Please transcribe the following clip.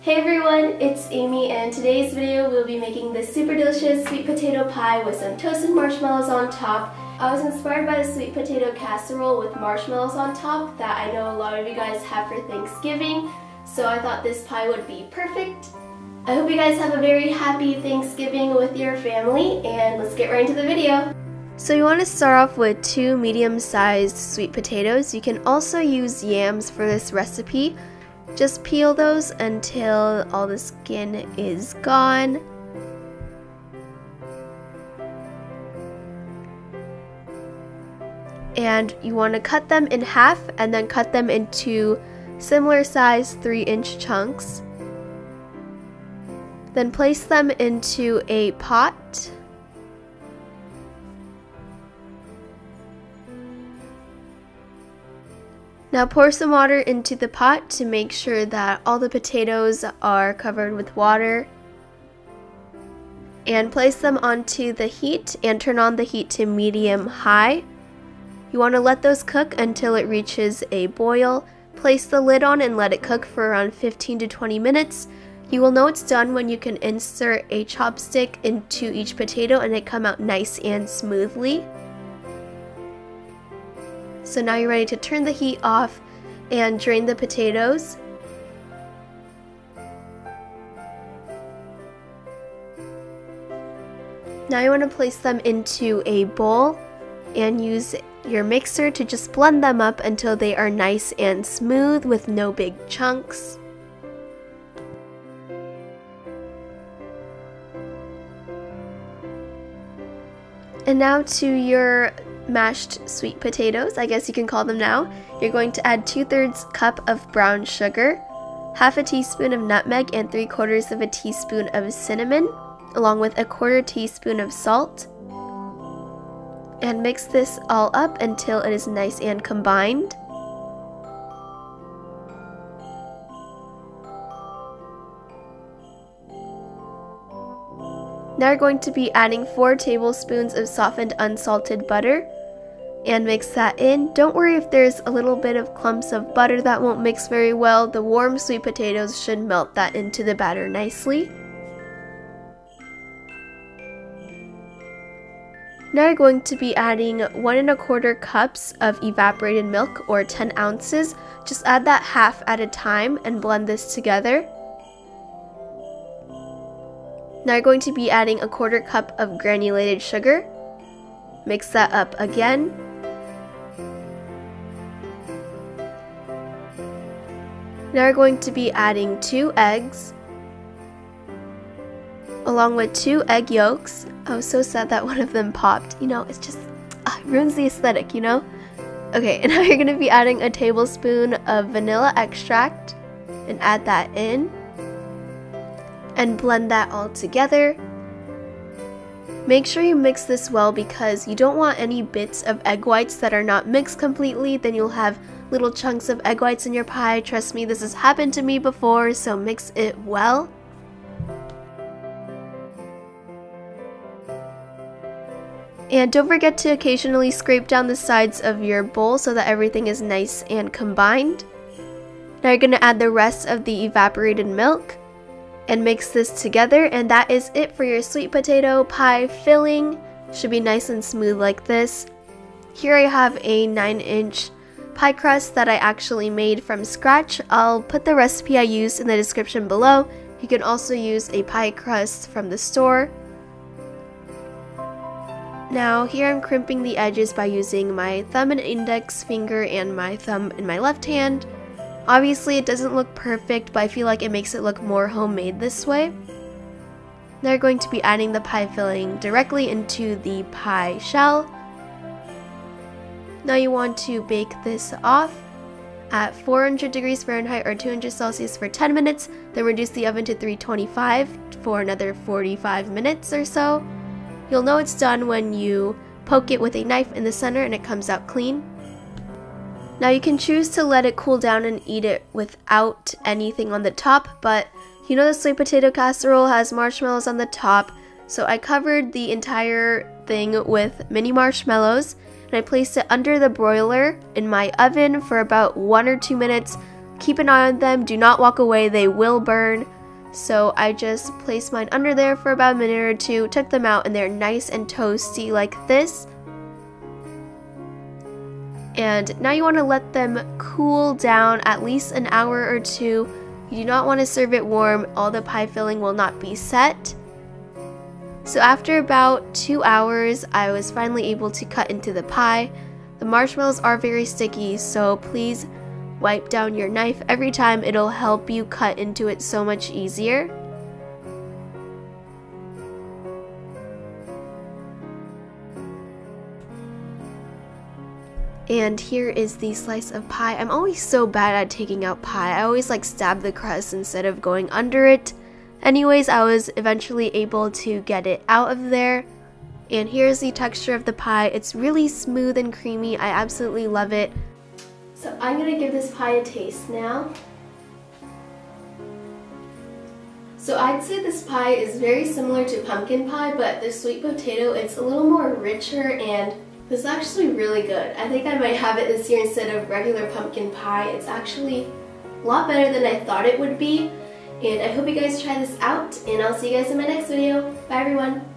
Hey everyone, it's Amy, and today's video we'll be making this super delicious sweet potato pie with some toasted marshmallows on top. I was inspired by the sweet potato casserole with marshmallows on top that I know a lot of you guys have for Thanksgiving, so I thought this pie would be perfect. I hope you guys have a very happy Thanksgiving with your family, and let's get right into the video. So you want to start off with 2 medium-sized sweet potatoes. You can also use yams for this recipe. Just peel those until all the skin is gone. And you want to cut them in half and then cut them into similar size 3-inch chunks. Then place them into a pot. Now pour some water into the pot to make sure that all the potatoes are covered with water. And place them onto the heat and turn on the heat to medium-high. You want to let those cook until it reaches a boil. Place the lid on and let it cook for around 15 to 20 minutes. You will know it's done when you can insert a chopstick into each potato and it come out nice and smoothly. So now you're ready to turn the heat off and drain the potatoes. Now you want to place them into a bowl and use your mixer to just blend them up until they are nice and smooth with no big chunks. And now to your mashed sweet potatoes, I guess you can call them now. You're going to add 2/3 cup of brown sugar, half a teaspoon of nutmeg, and 3/4 of a teaspoon of cinnamon, along with a 1/4 teaspoon of salt. And mix this all up until it is nice and combined. Now you're going to be adding 4 tablespoons of softened unsalted butter and mix that in. Don't worry if there's a little bit of clumps of butter that won't mix very well. The warm sweet potatoes should melt that into the batter nicely. Now you're going to be adding 1 1/4 cups of evaporated milk, or 10 ounces. Just add that half at a time and blend this together. Now you're going to be adding 1/4 cup of granulated sugar. Mix that up again. Now you're going to be adding 2 eggs, along with 2 egg yolks. I was so sad that one of them popped. You know, it's just, it ruins the aesthetic, you know? Okay, and now you're going to be adding a tablespoon of vanilla extract and add that in. And blend that all together. Make sure you mix this well because you don't want any bits of egg whites that are not mixed completely. Then you'll have little chunks of egg whites in your pie. Trust me, this has happened to me before, so mix it well. And don't forget to occasionally scrape down the sides of your bowl so that everything is nice and combined. Now you're going to add the rest of the evaporated milk and mix this together, and that is it for your sweet potato pie filling. Should be nice and smooth like this. Here I have a 9-inch pie crust that I actually made from scratch. I'll put the recipe I used in the description below. You can also use a pie crust from the store. Now here I'm crimping the edges by using my thumb and index finger and my thumb in my left hand. Obviously it doesn't look perfect, but I feel like it makes it look more homemade this way. Now you're going to be adding the pie filling directly into the pie shell. Now you want to bake this off at 400 degrees Fahrenheit or 200 Celsius for 10 minutes, then reduce the oven to 325 for another 45 minutes or so. You'll know it's done when you poke it with a knife in the center and it comes out clean. Now you can choose to let it cool down and eat it without anything on the top, but you know the sweet potato casserole has marshmallows on the top, so I covered the entire thing with mini marshmallows and I placed it under the broiler in my oven for about 1 or 2 minutes keep an eye on them. Do not walk away, they will burn. So I just placed mine under there for about a minute or two, took them out, and they're nice and toasty like this. And now you want to let them cool down at least an hour or two. You do not want to serve it warm, all the pie filling will not be set. So after about 2 hours, I was finally able to cut into the pie. The marshmallows are very sticky, so please wipe down your knife every time. It'll help you cut into it so much easier. And here is the slice of pie. I'm always so bad at taking out pie. I always like stab the crust instead of going under it. Anyways, I was eventually able to get it out of there. And here's the texture of the pie. It's really smooth and creamy. I absolutely love it. So I'm gonna give this pie a taste now. So I'd say this pie is very similar to pumpkin pie, but the sweet potato, it's a little more richer, and this is actually really good. I think I might have it this year instead of regular pumpkin pie. It's actually a lot better than I thought it would be. And I hope you guys try this out, and I'll see you guys in my next video. Bye everyone!